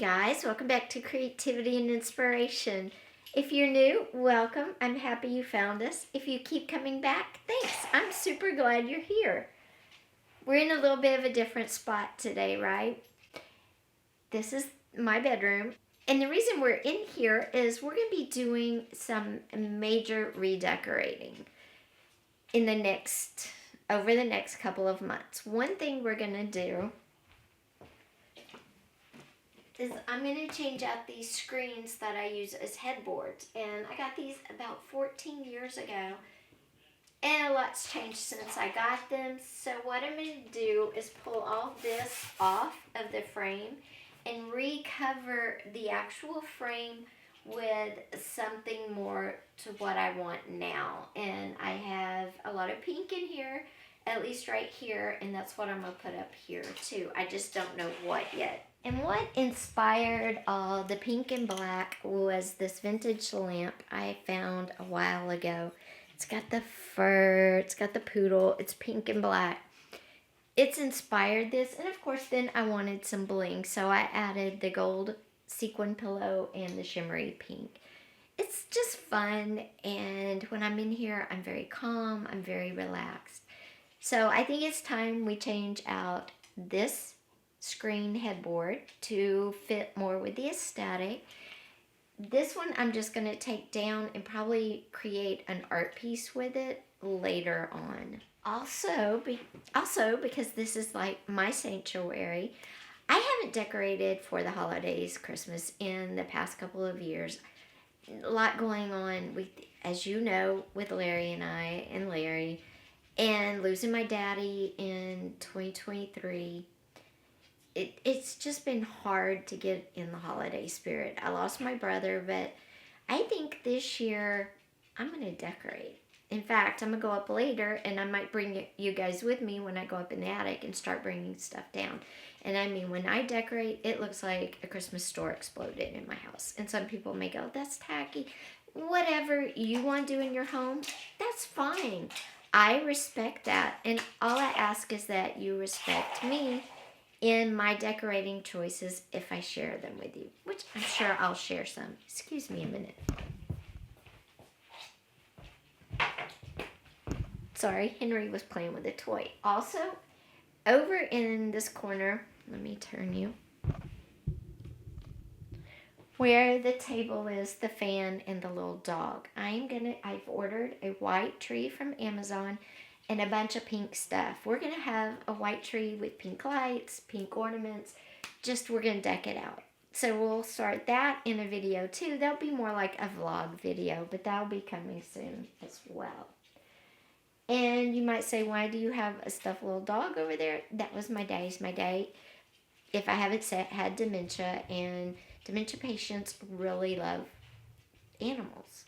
guys, welcome back to Creativity and Inspiration. If you're new, welcome. I'm happy you found us. If you keep coming back, thanks. I'm super glad you're here. We're in a little bit of a different spot today, right? This is my bedroom. And the reason we're in here is we're going to be doing some major redecorating over the next couple of months. One thing we're going to do is I'm going to change out these screens that I use as headboards. And I got these about 14 years ago. And a lot's changed since I got them. So what I'm going to do is pull all this off of the frame and recover the actual frame with something more to what I want now. And I have a lot of pink in here, at least right here, and that's what I'm going to put up here too. I just don't know what yet. And what inspired all the pink and black was this vintage lamp I found a while ago. It's got the fur, it's got the poodle, it's pink and black. It's inspired this, and of course then I wanted some bling, so I added the gold sequin pillow and the shimmery pink. It's just fun, and when I'm in here, I'm very calm, I'm very relaxed. So I think it's time we change out this screen headboard to fit more with the aesthetic. This one I'm just going to take down and probably create an art piece with it later on. Also, because this is like my sanctuary, I haven't decorated for the holidays, Christmas, in the past couple of years. A lot going on with, as you know, with Larry and I and Larry, and losing my daddy in 2023. It's just been hard to get in the holiday spirit. I lost my brother, but I think this year I'm going to decorate. In fact, I'm going to go up later, and I might bring you guys with me when I go up in the attic and start bringing stuff down. And I mean, when I decorate, it looks like a Christmas store exploded in my house. And some people may go, that's tacky. Whatever you want to do in your home, that's fine. I respect that. And all I ask is that you respect me in my decorating choices if I share them with you, which I'm sure I'll share some. Excuse me a minute. Sorry, Henry was playing with a toy. Also, over in this corner, let me turn you, where the table is, the fan, and the little dog. I've ordered a white tree from Amazon and a bunch of pink stuff. We're going to have a white tree with pink lights, pink ornaments. We're going to deck it out. So we'll start that in a video too. That'll be more like a vlog video, but that'll be coming soon as well. And you might say, why do you have a stuffed little dog over there? That was my daddy's. My dad, if I haven't said, had dementia, and dementia patients really love animals.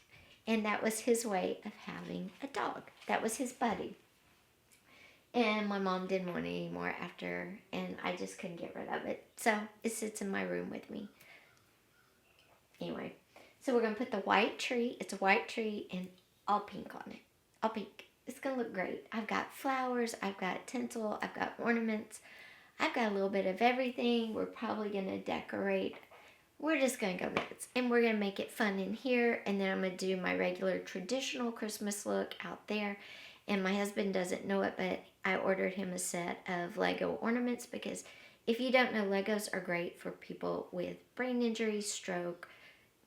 And that was his way of having a dog. That was his buddy. And my mom didn't want it anymore after, and I just couldn't get rid of it. So it sits in my room with me. Anyway, so we're going to put the white tree. It's a white tree and all pink on it. All pink. It's going to look great. I've got flowers. I've got tinsel. I've got ornaments. I've got a little bit of everything. We're probably going to decorate. We're just going to go nuts. And we're going to make it fun in here. And then I'm going to do my regular traditional Christmas look out there. And my husband doesn't know it, but I ordered him a set of Lego ornaments because if you don't know, Legos are great for people with brain injury, stroke,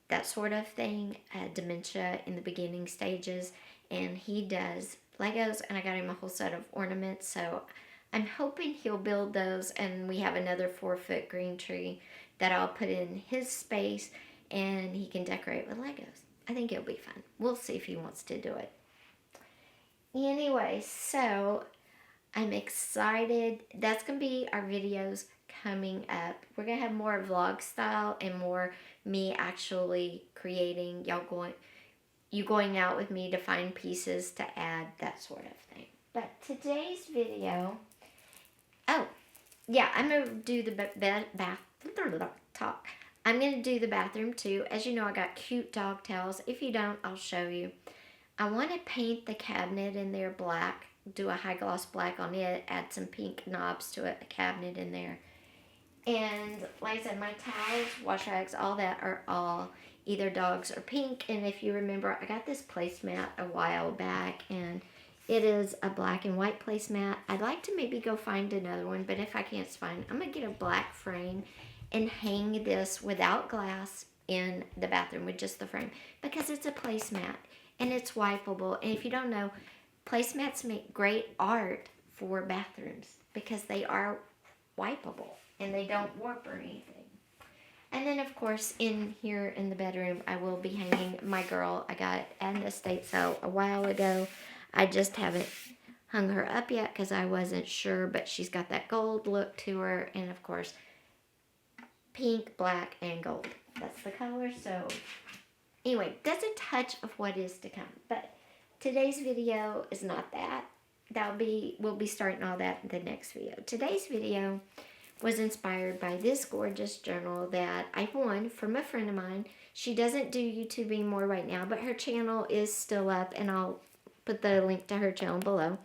that sort of thing, dementia in the beginning stages. And he does Legos, and I got him a whole set of ornaments. So I'm hoping he'll build those, and we have another 4-foot green tree that I'll put in his space, and he can decorate with Legos. I think it'll be fun. We'll see if he wants to do it. Anyway, so I'm excited. That's going to be our videos coming up. We're going to have more vlog style and more me actually creating, you going out with me to find pieces to add, that sort of thing. But today's video, I'm going to do the talk. I'm going to do the bathroom too. As you know, I got cute dog towels. If you don't, I'll show you. I want to paint the cabinet in there black, do a high gloss black on it, add some pink knobs to it, a cabinet in there. And like I said, my towels, wash rags, all that are all either dogs or pink. And if you remember, I got this placemat a while back, and it is a black and white placemat. I'd like to maybe go find another one, but if I can't find, I'm going to get a black frame and hang this without glass in the bathroom with just the frame, because it's a placemat and it's wipeable. And if you don't know, placemats make great art for bathrooms because they are wipeable and they don't warp or anything. And then, of course, in here in the bedroom, I will be hanging my girl. I got at an estate sale a while ago. I just haven't hung her up yet because I wasn't sure, but she's got that gold look to her. And, of course, pink, black, and gold. That's the color. So, anyway, that's a touch of what is to come. But today's video is not that. We'll be starting all that in the next video. Today's video was inspired by this gorgeous journal that I won from a friend of mine. She doesn't do YouTube anymore right now, but her channel is still up, and I'll put the link to her channel below.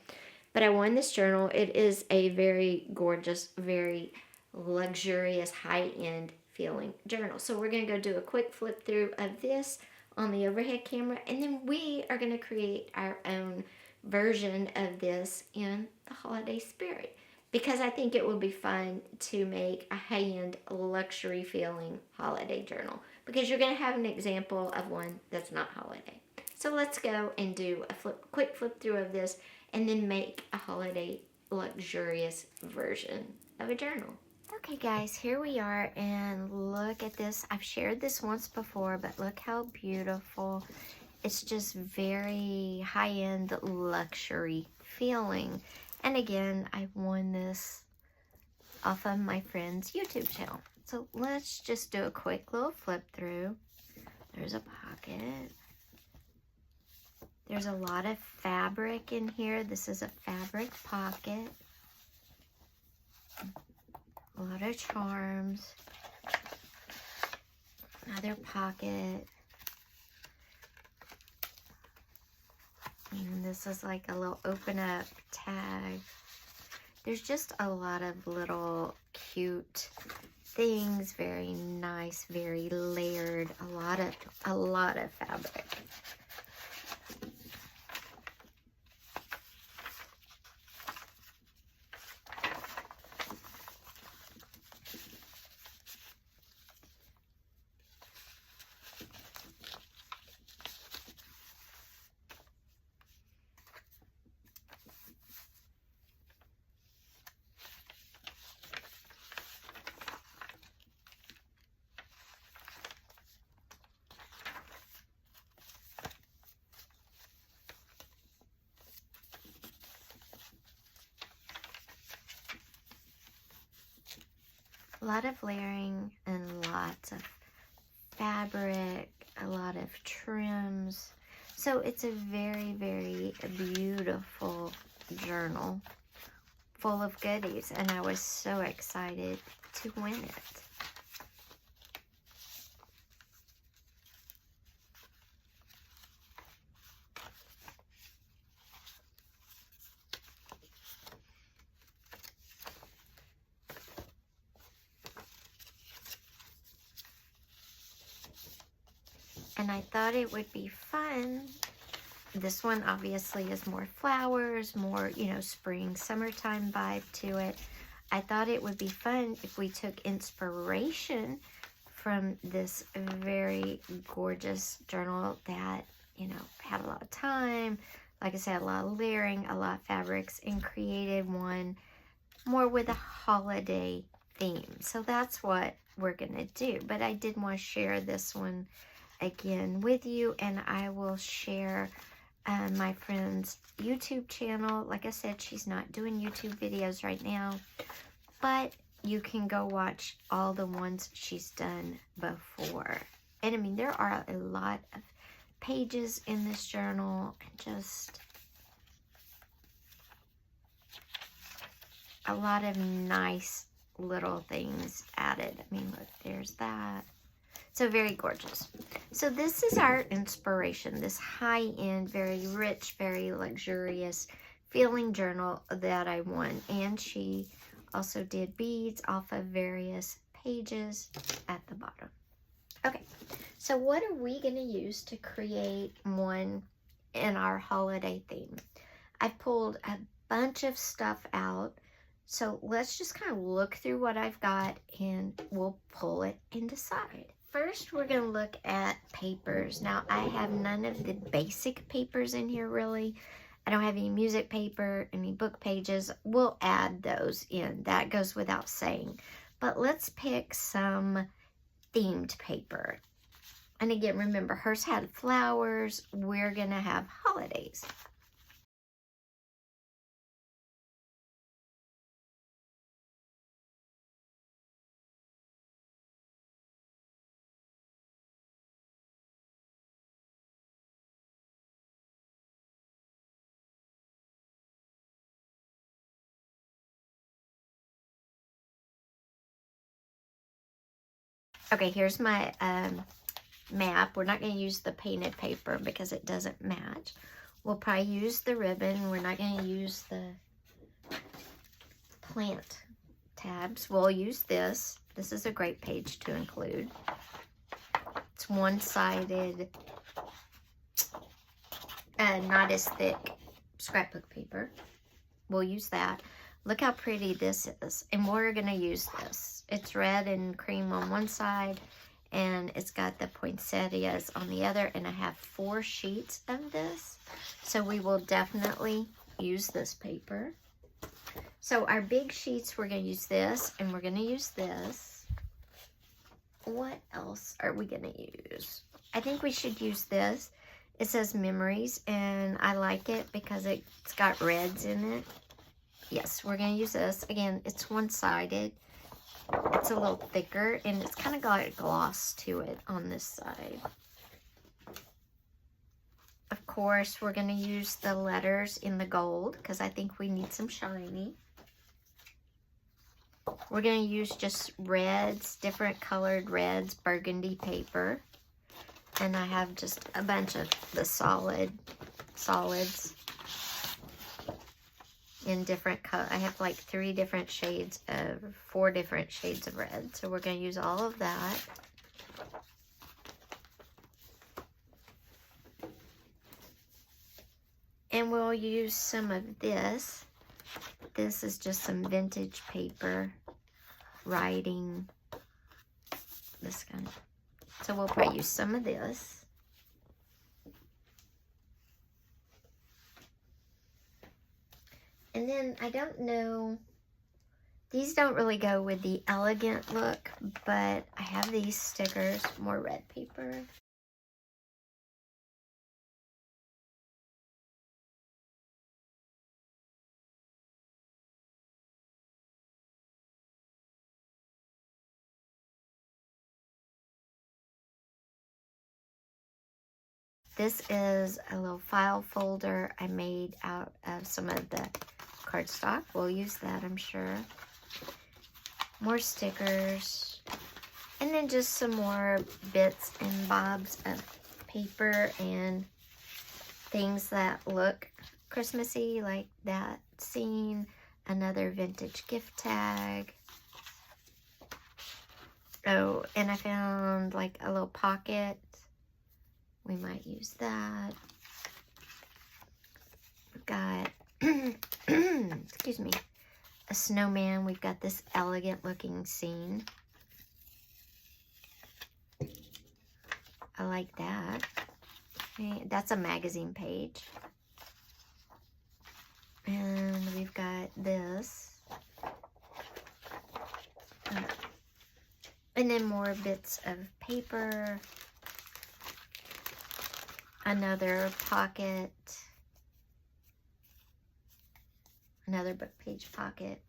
But I won this journal. It is a very gorgeous, very luxurious, high-end feeling journal. So we're going to go do a quick flip through of this on the overhead camera, and then we are going to create our own version of this in the holiday spirit, because I think it would be fun to make a high-end, luxury feeling holiday journal, because you're going to have an example of one that's not holiday. So let's go and do a quick flip through of this and then make a holiday luxurious version of a journal. Okay guys, here we are, and look at this. I've shared this once before, but look how beautiful. It's just very high-end luxury feeling. And again, I won this off of my friend's YouTube channel. So let's just do a quick little flip through. There's a pocket. There's a lot of fabric in here. This is a fabric pocket. A lot of charms. Another pocket. And this is like a little open up tag. There's just a lot of little cute things. Very nice, very layered. A lot of fabric. A lot of layering and lots of fabric, a lot of trims. So it's a very, very beautiful journal full of goodies, and I was so excited to win it. And I thought it would be fun. This one obviously is more flowers, more, you know, spring, summertime vibe to it. I thought it would be fun if we took inspiration from this very gorgeous journal that, you know, had a lot of time, like I said, a lot of layering, a lot of fabrics, and created one more with a holiday theme. So that's what we're gonna do. But I did want to share this one again with you, and I will share my friend's YouTube channel. Like I said, she's not doing YouTube videos right now, but you can go watch all the ones she's done before. And I mean, there are a lot of pages in this journal, and just a lot of nice little things added. I mean, look, there's that. So very gorgeous. So this is our inspiration, this high-end, very rich, very luxurious feeling journal that I won. And she also did beads off of various pages at the bottom. Okay, so what are we going to use to create one in our holiday theme? I pulled a bunch of stuff out, so let's just kind of look through what I've got and we'll pull it and decide. First, we're going to look at papers. Now, I have none of the basic papers in here, really. I don't have any music paper, any book pages. We'll add those in. That goes without saying. But let's pick some themed paper. And again, remember, hers had flowers. We're going to have holidays. Okay, here's my map. We're not going to use the painted paper because it doesn't match. We'll probably use the ribbon. We're not going to use the plant tabs. We'll use this. This is a great page to include. It's one-sided, not as thick scrapbook paper. We'll use that. Look how pretty this is. And we're going to use this. It's red and cream on one side, and it's got the poinsettias on the other, and I have 4 sheets of this. So we will definitely use this paper. So our big sheets, we're going to use this, and we're going to use this. What else are we going to use? I think we should use this. It says memories, and I like it because it's got reds in it. Yes, we're going to use this. Again, it's one-sided. It's a little thicker, and it's kind of got a gloss to it on this side. Of course, we're going to use the letters in the gold because I think we need some shiny. We're going to use just reds, different colored reds, burgundy paper. And I have just a bunch of the solids in different color. I have like 4 different shades of red. So we're going to use all of that. And we'll use some of this. This is just some vintage paper, writing, this kind of. So we'll probably use some of this. And then I don't know, these don't really go with the elegant look, but I have these stickers, more red paper. This is a little file folder I made out of some of the cardstock. We'll use that, I'm sure. More stickers. And then just some more bits and bobs of paper and things that look Christmassy, like that scene. Another vintage gift tag. Oh, and I found like a little pocket. We might use that. We've got, excuse me, a snowman. We've got this elegant looking scene. I like that. Okay, that's a magazine page. And we've got this. And then more bits of paper. Another pocket. Another book page pocket.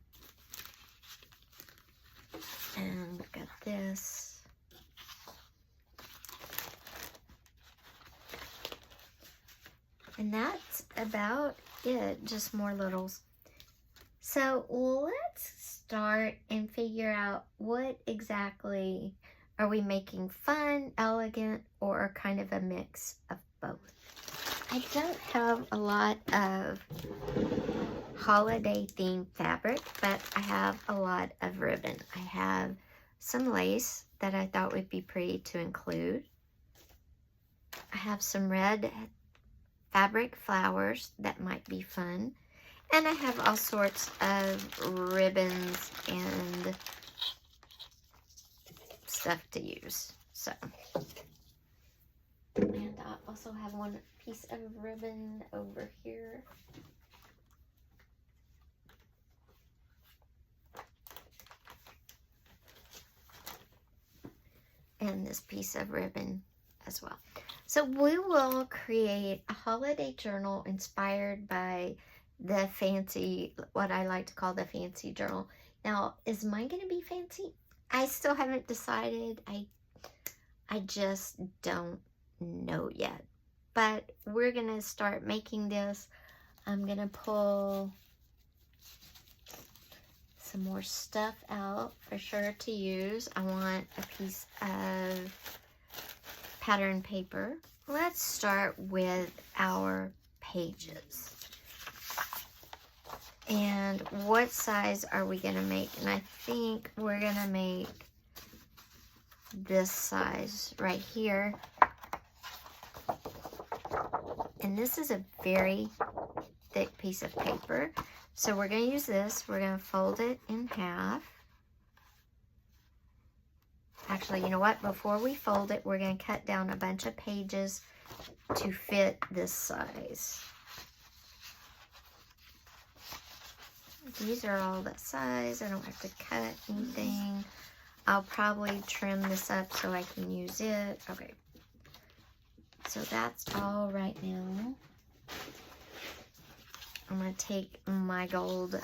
And we've got this. And that's about it, just more littles. So let's start and figure out what exactly are we making fun, elegant, or kind of a mix of both. I don't have a lot of holiday themed fabric, but I have a lot of ribbon. I have some lace that I thought would be pretty to include. I have some red fabric flowers that might be fun. And I have all sorts of ribbons and stuff to use. So, and I also have one piece of ribbon over here. And this piece of ribbon as well. So we will create a holiday journal inspired by the fancy, what I like to call the fancy journal. Now, is mine going to be fancy? I still haven't decided. I just don't know yet. But we're going to start making this. I'm going to pull some more stuff out for sure to use. I want a piece of pattern paper. Let's start with our pages. And what size are we going to make? And I think we're going to make this size right here. And this is a very thick piece of paper. So we're going to use this. We're going to fold it in half. Actually, you know what? Before we fold it, we're going to cut down a bunch of pages to fit this size. These are all that size. I don't have to cut anything. I'll probably trim this up so I can use it. Okay. So that's all right now. I'm going to take my gold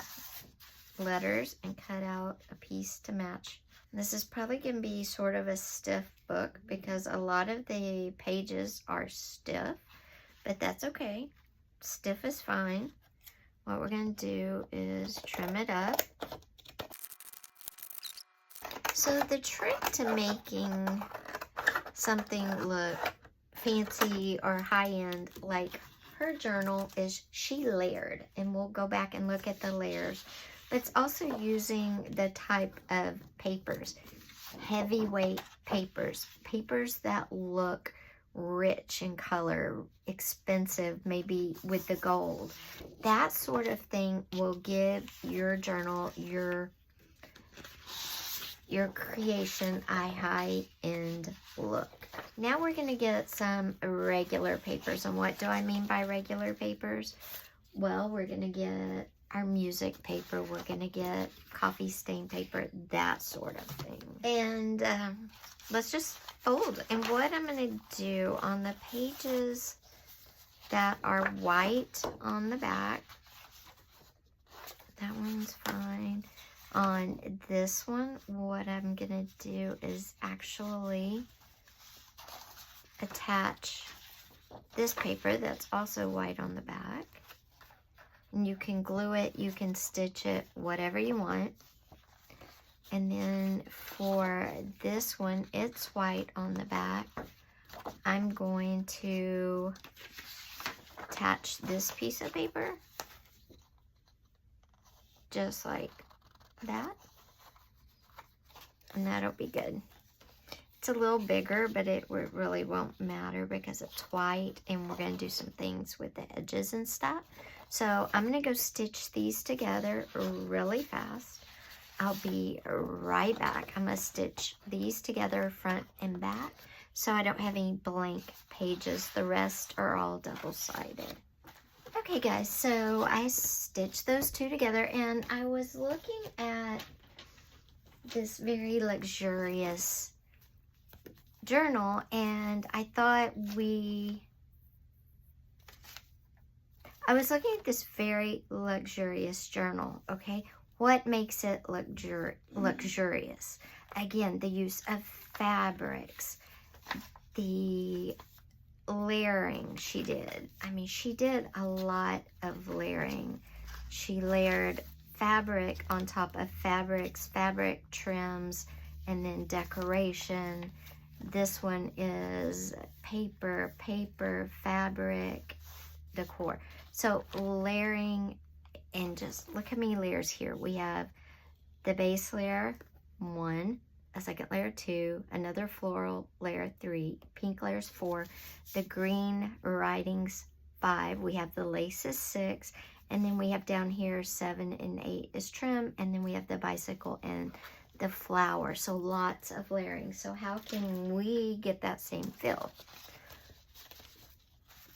letters and cut out a piece to match. This is probably going to be sort of a stiff book because a lot of the pages are stiff, but that's okay. Stiff is fine. What we're going to do is trim it up. So the trick to making something look fancy or high-end like her journal is she layered, and we'll go back and look at the layers. But it's also using the type of papers, heavyweight papers, papers that look rich in color, expensive, maybe with the gold. That sort of thing will give your journal, your creation a high-end look. Now we're going to get some regular papers. And what do I mean by regular papers? Well, we're going to get our music paper. We're going to get coffee stain paper, that sort of thing. And let's just fold. And what I'm going to do on the pages that are white on the back, that one's fine. On this one, what I'm going to do is actually attach this paper that's also white on the back. And you can glue it, you can stitch it, whatever you want. And then for this one, it's white on the back. I'm going to attach this piece of paper, just like that. And that'll be good. It's a little bigger, but it really won't matter because it's white and we're going to do some things with the edges and stuff. So I'm going to go stitch these together really fast. I'll be right back. I'm going to stitch these together front and back so I don't have any blank pages. The rest are all double-sided. Okay guys, so I stitched those two together and I was looking at this very luxurious journal and I thought I was looking at this very luxurious journal, okay? What makes it luxurious? Again, the use of fabrics, the layering she did. I mean, she did a lot of layering. She layered fabric on top of fabrics, fabric trims, and then decoration. This one is paper, fabric, decor. So layering And just look how many layers here. We have the base layer, 1, a second layer, 2, another floral layer, 3, pink layers, 4, the green writings, 5, we have the laces, 6, and then we have down here 7 and 8 is trim, and then we have the bicycle and the flower. So lots of layering. So how can we get that same feel?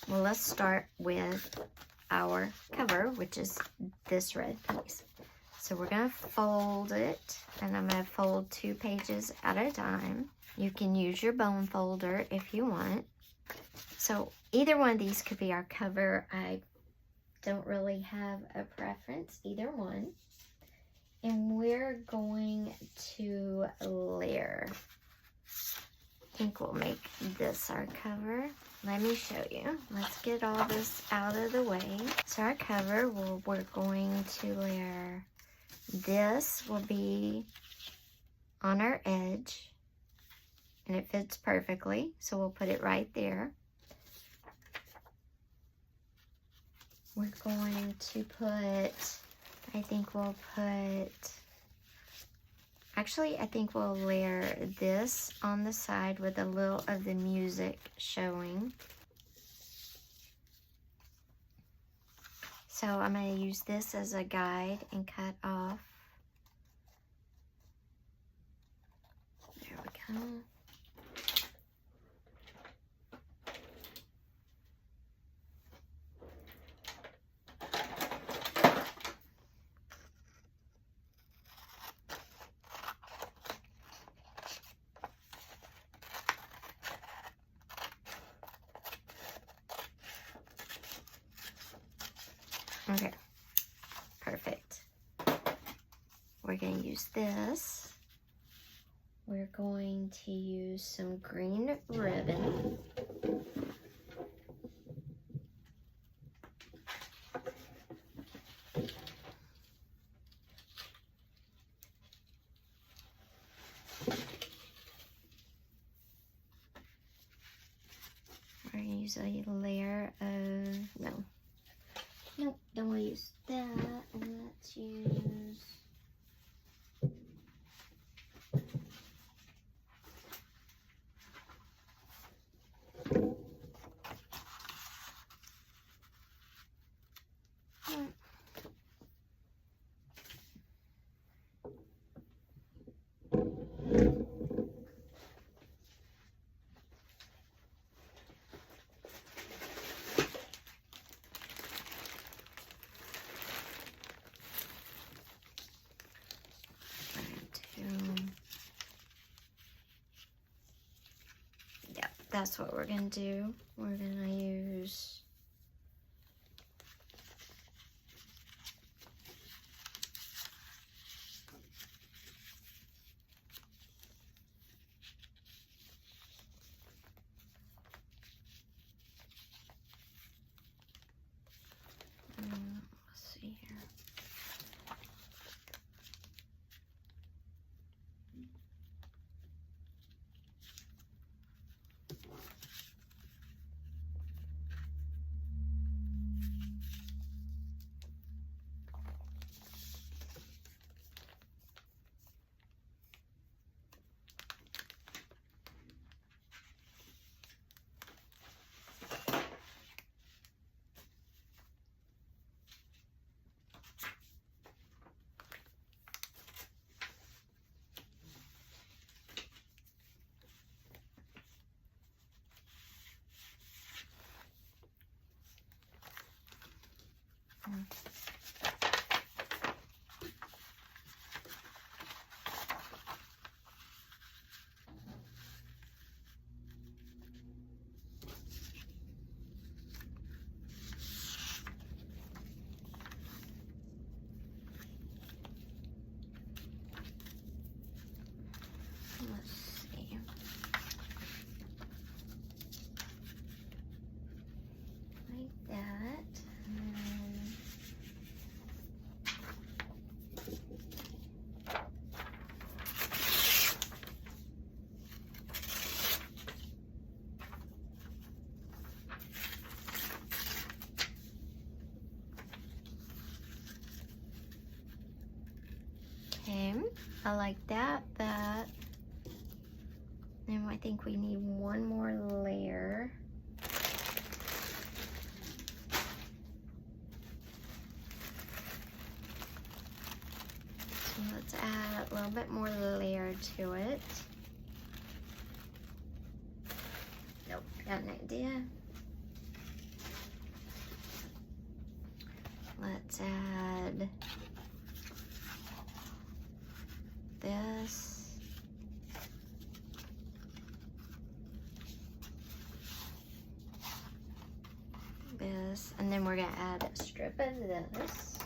Well, let's start with our cover, which is this red piece. So we're gonna fold it, and I'm gonna fold 2 pages at a time. You can use your bone folder if you want. So either one of these could be our cover. I don't really have a preference, either one. And we're going to layer. I think we'll make this our cover. Let me show you. Let's get all this out of the way. So our cover, we're going to layer. This will be on our edge, and it fits perfectly, so we'll put it right there. We're going to put, I think we'll layer this on the side with a little of the music showing. So I'm going to use this as a guide and cut off. There we go. Okay, perfect. We're going to use this. We're going to use some green ribbon. We're going to use a layer of, nope, don't want to use that. Let's use, that's what we're going to do. We're going to use let's see here. Let's see. Like that. I like that. And I think we need one more layer. So let's add a little bit more layer to it. Nope, got an idea. Let's add this. This, and then we're gonna add a strip of this.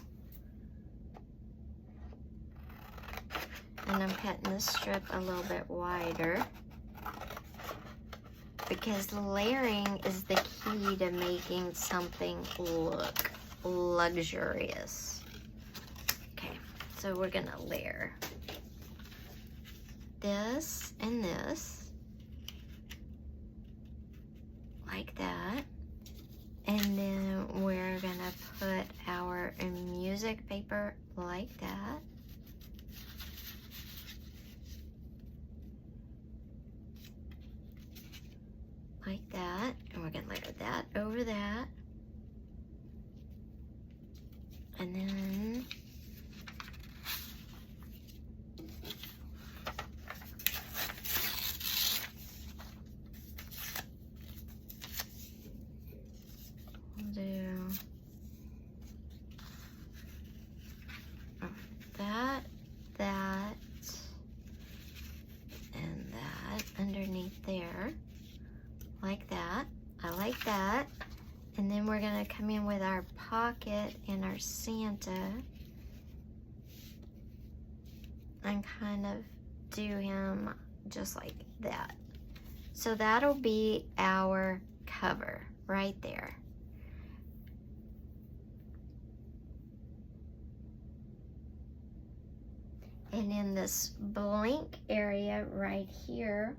And I'm cutting this strip a little bit wider because layering is the key to making something look luxurious. Okay, so we're gonna layer this and this like that. And then we're gonna put our music paper like that. Like that. And we're gonna layer that over that. And then we'll do that, that, and that underneath there. Like that. I like that. And then we're gonna come in with our pocket and our Santa and kind of do him just like that. So that'll be our cover right there. And in this blank area right here,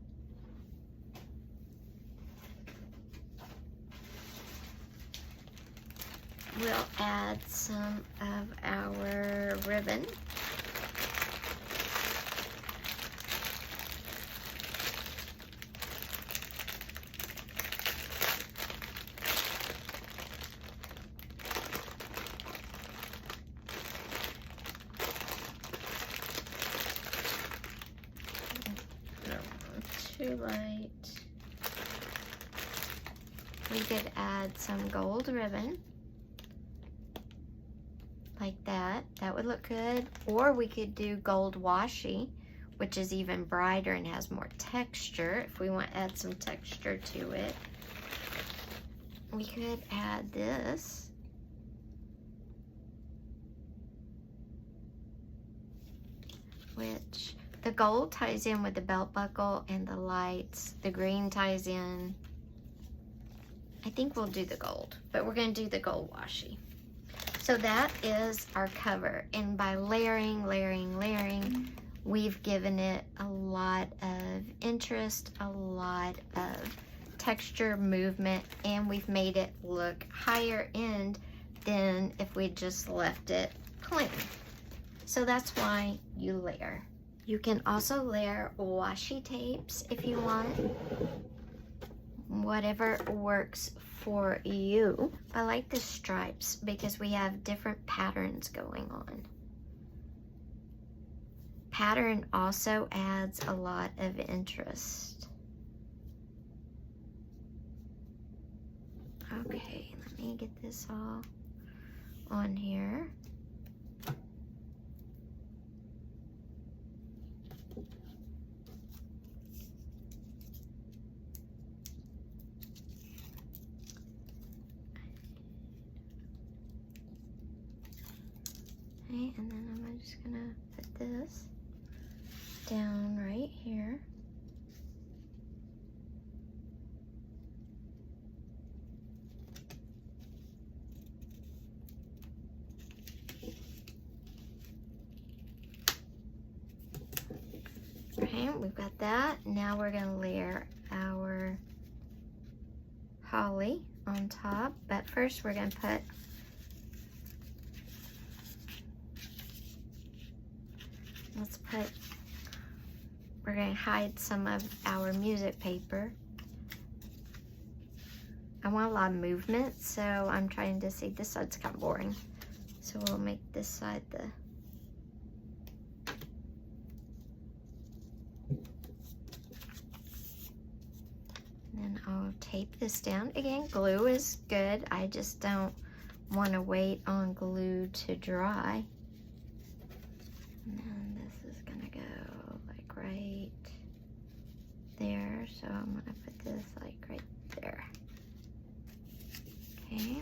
we'll add some of our ribbon. No, too light. We could add some gold ribbon. Like that. That would look good. Or we could do gold washi, which is even brighter and has more texture. If we want to add some texture to it, we could add this. Which the gold ties in with the belt buckle and the lights. The green ties in. I think we'll do the gold, but we're going to do the gold washi. So that is our cover, and by layering, we've given it a lot of interest, a lot of texture, movement, and we've made it look higher end than if we just left it plain. So that's why you layer. You can also layer washi tapes if you want. Whatever works for you. I like the stripes because we have different patterns going on. Pattern also adds a lot of interest. Okay, let me get this all on here. Okay, and then I'm just gonna put this down right here. Okay, we've got that. Now we're gonna layer our holly on top, but first we're gonna put let's put we're going to hide some of our music paper. I want a lot of movement, so I'm trying to see. This side's kind of boring. So we'll make this side the... And I'll tape this down. Again, glue is good. I just don't want to wait on glue to dry. And then this is going to go like right there. So I'm going to put this like right there. Okay.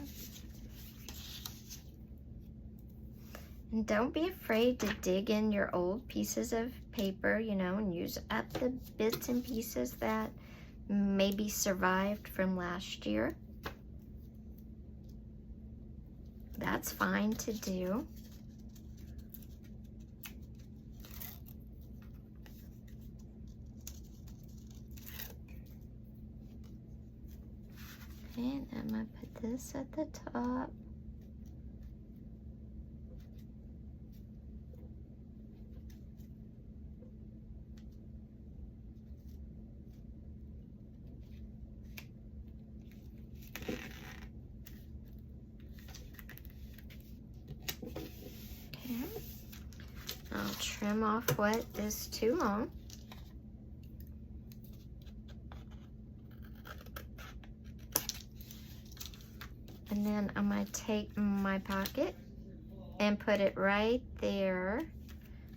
And don't be afraid to dig in your old pieces of paper, you know, and use up the bits and pieces that maybe survived from last year. That's fine to do. And I'm gonna put this at the top. Okay. I'll trim off what is too long. And then I'm going to take my pocket and put it right there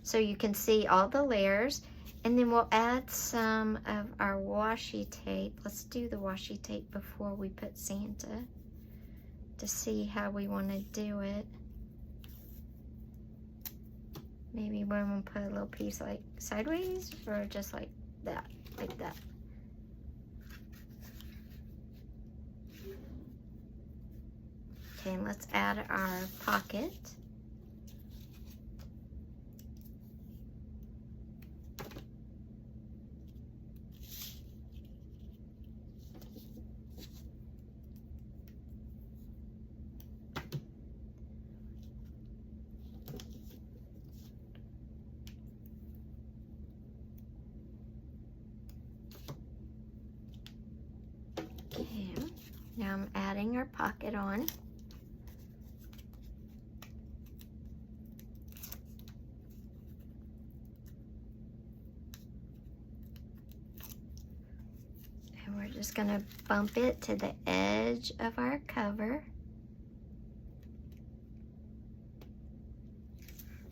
so you can see all the layers. And then we'll add some of our washi tape. Let's do the washi tape before we put Santa to see how we want to do it. Maybe we're going to put a little piece like sideways or just like that, like that. Okay, and let's add our pocket. Okay, now I'm adding our pocket on. We're just gonna bump it to the edge of our cover.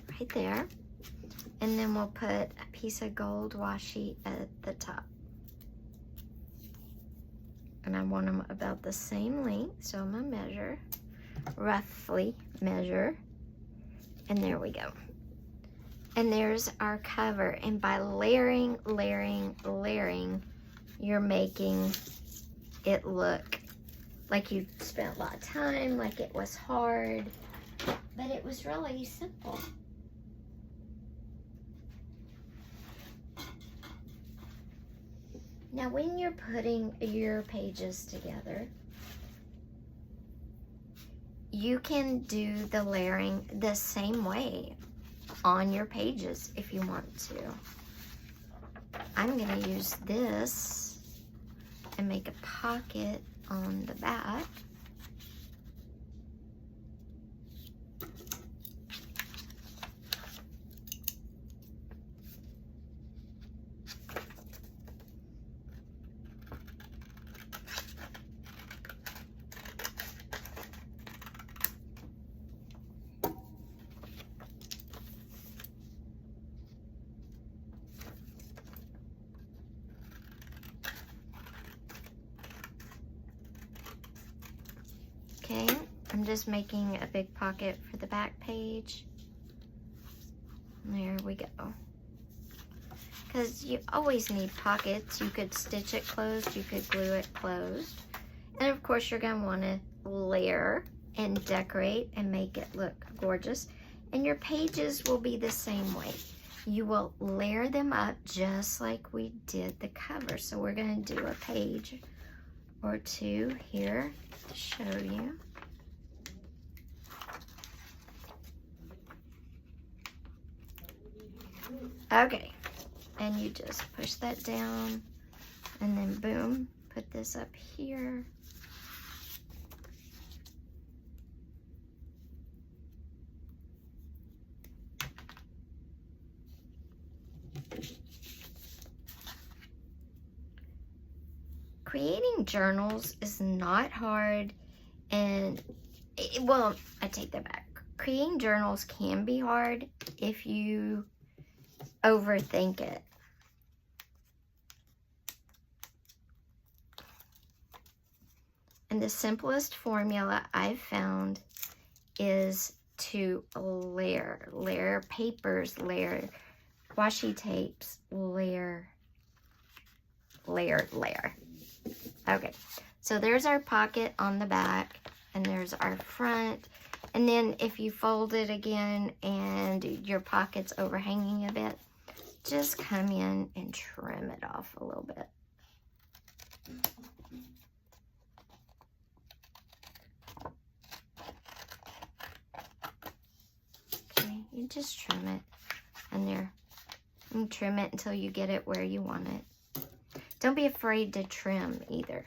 Right there. And then we'll put a piece of gold washi at the top. And I want them about the same length, so I'm gonna measure, roughly measure. And there we go. And there's our cover. And by layering, you're making it look like you spent a lot of time, like it was hard, but it was really simple. Now, when you're putting your pages together, you can do the layering the same way on your pages if you want to. I'm going to use this and make a pocket on the back. Okay, I'm just making a big pocket for the back page. There we go. Because you always need pockets. You could stitch it closed, you could glue it closed. And of course you're going to want to layer and decorate and make it look gorgeous. And your pages will be the same way. You will layer them up just like we did the cover. So we're going to do a page or two here to show you. Okay, And you just push that down, and then boom, put this up here. Creating journals is not hard, and well, I take that back. Creating journals can be hard if you overthink it. And the simplest formula I've found is to layer papers, layer washi tapes, layer. Okay, so there's our pocket on the back, and there's our front. And then if you fold it again and your pocket's overhanging a bit, just come in and trim it off a little bit. Okay, you just trim it, and there. And trim it until you get it where you want it. Don't be afraid to trim either,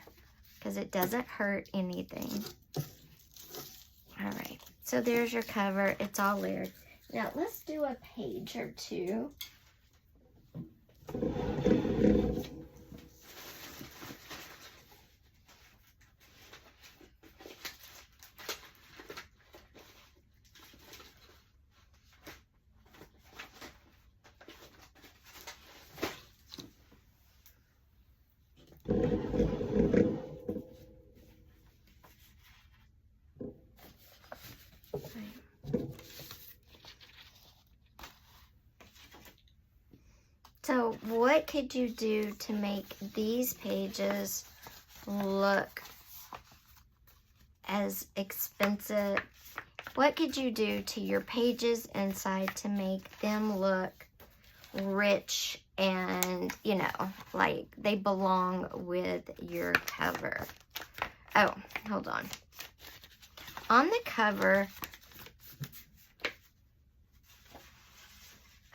because it doesn't hurt anything. All right, so there's your cover. It's all layered. Now let's do a page or two. So what could you do to make these pages look as expensive? What could you do to your pages inside to make them look rich and, you know, like they belong with your cover? Oh, hold on. On the cover,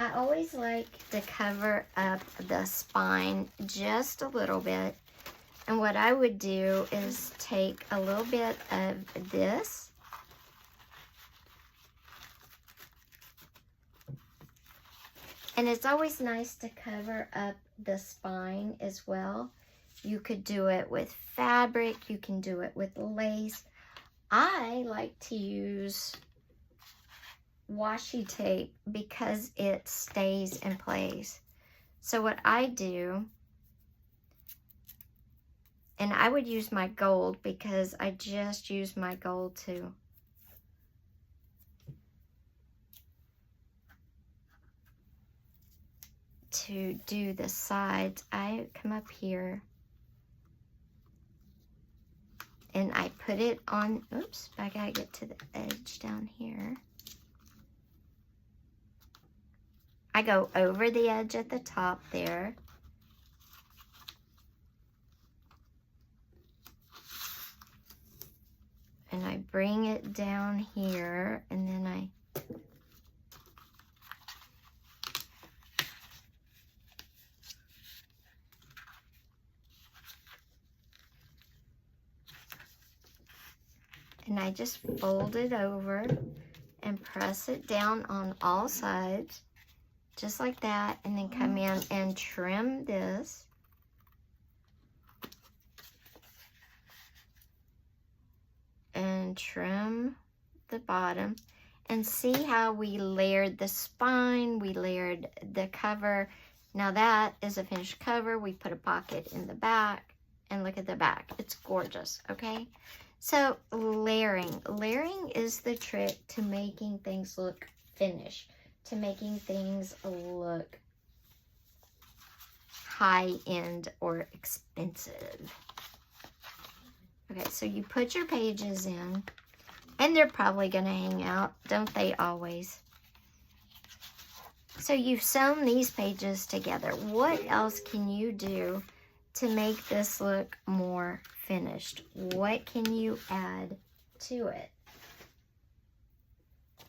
I always like to cover up the spine just a little bit. And what I would do is take a little bit of this. And it's always nice to cover up the spine as well. You could do it with fabric. You can do it with lace. I like to use washi tape because it stays in place. So what I do, and I would use my gold because I just use my gold to do the sides. I come up here and I put it on, oops, I gotta get to the edge down here. I go over the edge at the top there. And I bring it down here, and then I just fold it over and press it down on all sides, just like that, and then come in and trim this. And trim the bottom, and see how we layered the spine, we layered the cover. Now that is a finished cover. We put a pocket in the back, and look at the back. It's gorgeous, okay? So layering. Layering is the trick to making things look finished, to making things look high-end or expensive. Okay, so you put your pages in, and they're probably gonna hang out, don't they always? So you've sewn these pages together. What else can you do to make this look more finished? What can you add to it?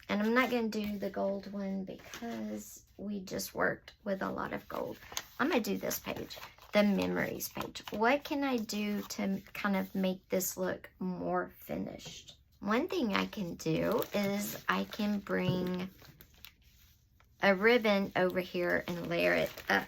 And I'm not gonna do the gold one because we just worked with a lot of gold. I'm going to do this page, the memories page. What can I do to kind of make this look more finished? One thing I can do is I can bring a ribbon over here and layer it up.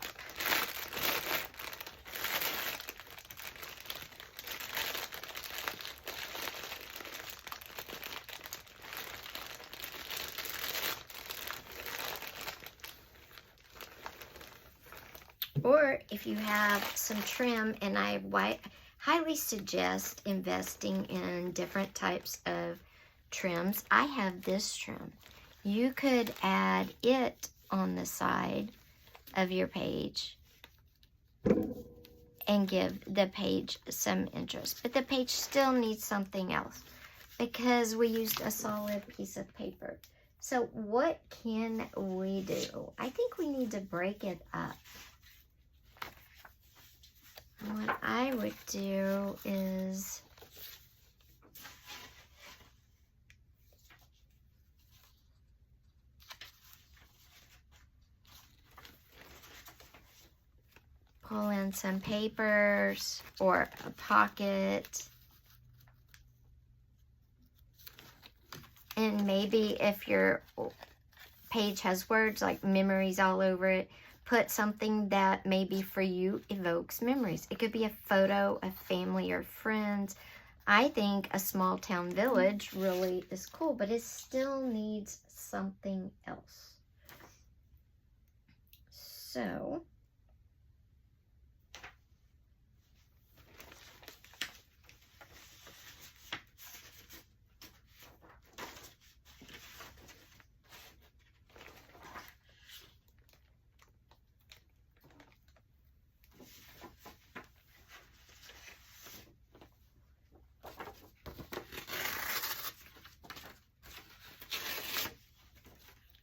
Or if you have some trim, and I highly suggest investing in different types of trims. I have this trim. You could add it on the side of your page and give the page some interest. But the page still needs something else because we used a solid piece of paper. So what can we do? I think we need to break it up. What I would do is pull in some papers or a pocket. And maybe if your page has words like memories all over it, put something that maybe for you evokes memories. It could be a photo of family or friends. I think a small town village really is cool, but it still needs something else. So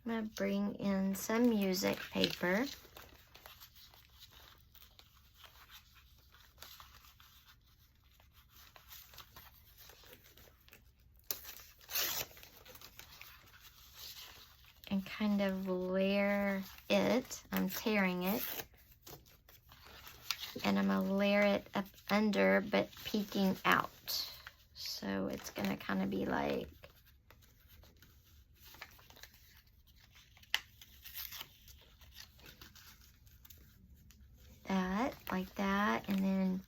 I'm going to bring in some music paper. And kind of layer it. I'm tearing it. And I'm going to layer it up under, but peeking out. So it's going to kind of be like that, like that. And then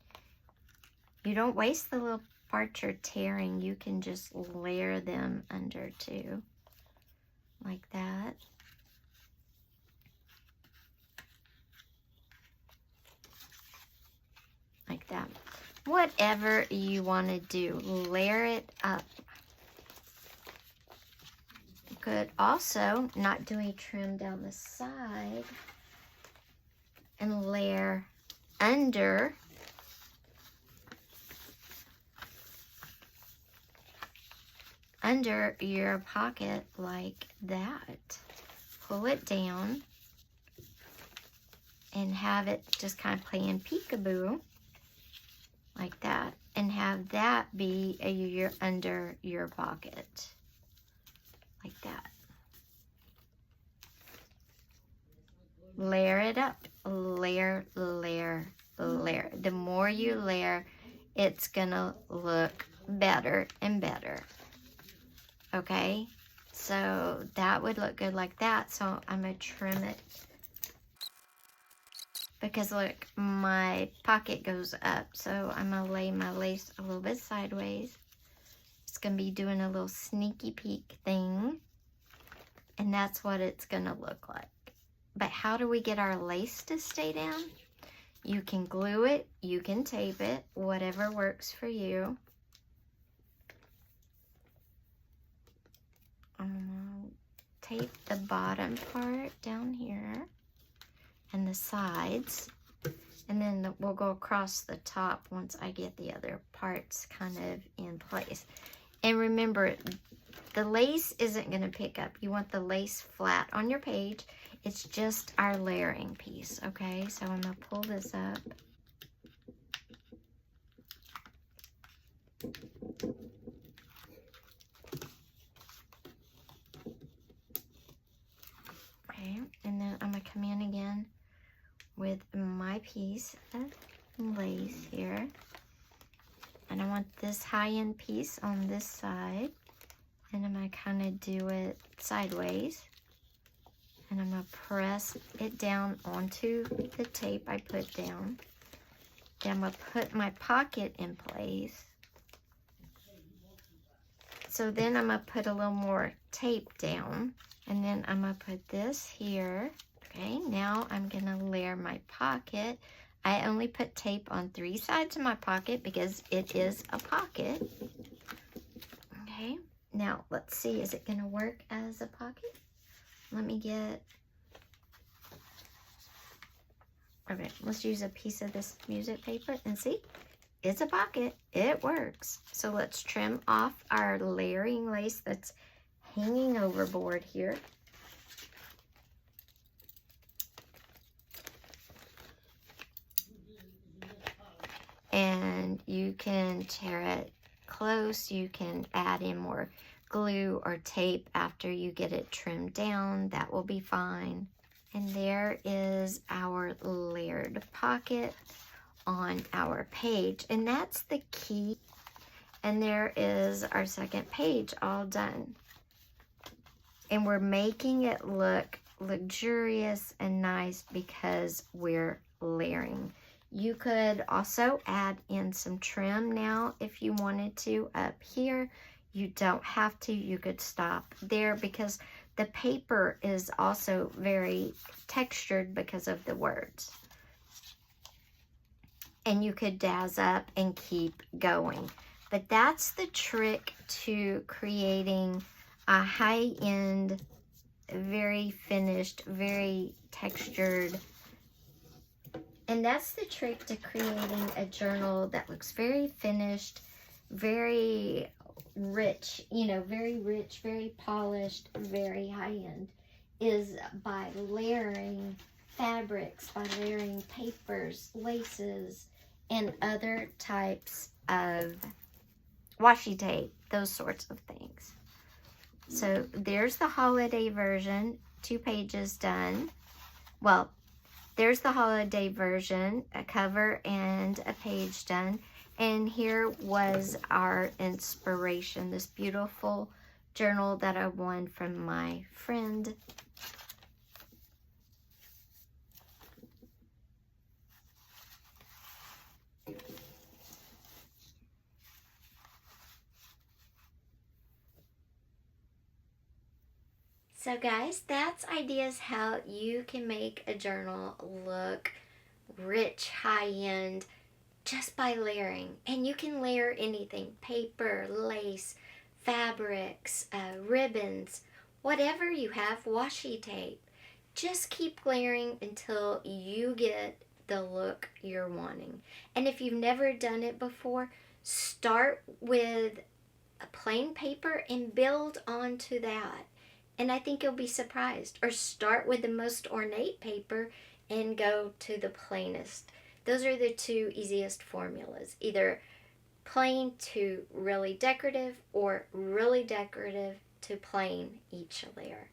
you don't waste the little parts you're tearing. You can just layer them under too, like that. Like that. Whatever you want to do, layer it up. You could also not do a trim down the side and layer under your pocket like that. Pull it down and have it just kind of playing peekaboo like that, and have that be under your pocket like that. Layer it up. Layer, layer, layer. The more you layer, it's gonna look better and better. Okay? So that would look good like that. So I'm gonna trim it. Because look, my pocket goes up. So I'm gonna lay my lace a little bit sideways. It's gonna be doing a little sneaky peek thing. And that's what it's gonna look like. But how do we get our lace to stay down? You can glue it, you can tape it, whatever works for you. I'm gonna tape the bottom part down here and the sides, and then we'll go across the top once I get the other parts kind of in place. And remember, the lace isn't going to pick up. You want the lace flat on your page. It's just our layering piece, okay? So I'm going to pull this up. Okay, and then I'm going to my piece of lace here. And I want this high-end piece on this side. And I'm going to kind of do it sideways. And I'm going to press it down onto the tape I put down. Then I'm going to put my pocket in place. So then I'm going to put a little more tape down. And then I'm going to put this here. Okay, now I'm going to layer my pocket. I only put tape on 3 sides of my pocket because it is a pocket. Okay, now let's see, is it going to work as a pocket? Let me get... Okay, let's use a piece of this music paper and see. It's a pocket. It works. So let's trim off our layering lace that's hanging overboard here. And you can tear it close. You can add in more glue or tape after you get it trimmed down. That will be fine. And there is our layered pocket on our page. And that's the key. And there is our second page all done. And we're making it look luxurious and nice because we're layering. You could also add in some trim now if you wanted to up here. You don't have to. You could stop there because the paper is also very textured because of the words. And you could dazz up and keep going. But that's the trick to creating a high-end, very finished, very textured. And that's the trick to creating a journal that looks very finished, very rich, you know, very rich, very polished, very high-end, is by layering fabrics, by layering papers, laces, and other types of washi tape, those sorts of things. So there's the holiday version, 2 pages done. Well, there's the holiday version, a cover and a page done. And here was our inspiration, this beautiful journal that I won from my friend. So guys, that's ideas how you can make a journal look rich, high-end, just by layering. And you can layer anything: paper, lace, fabrics, ribbons, whatever you have, washi tape. Just keep layering until you get the look you're wanting. And if you've never done it before, start with a plain paper and build onto that. And I think you'll be surprised. Or start with the most ornate paper and go to the plainest. Those are the 2 easiest formulas. Either plain to really decorative or really decorative to plain each layer.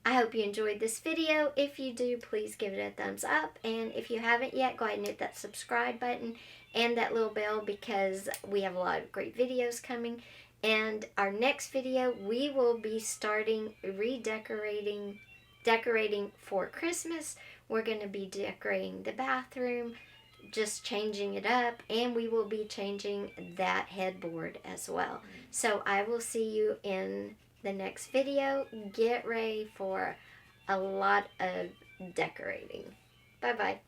I hope you enjoyed this video. If you do, please give it a thumbs up. And if you haven't yet, go ahead and hit that subscribe button and that little bell because we have a lot of great videos coming. And our next video, we will be starting decorating for Christmas. We're going to be decorating the bathroom, just changing it up, and we will be changing that headboard as well. So I will see you in the next video. Get ready for a lot of decorating. Bye-bye.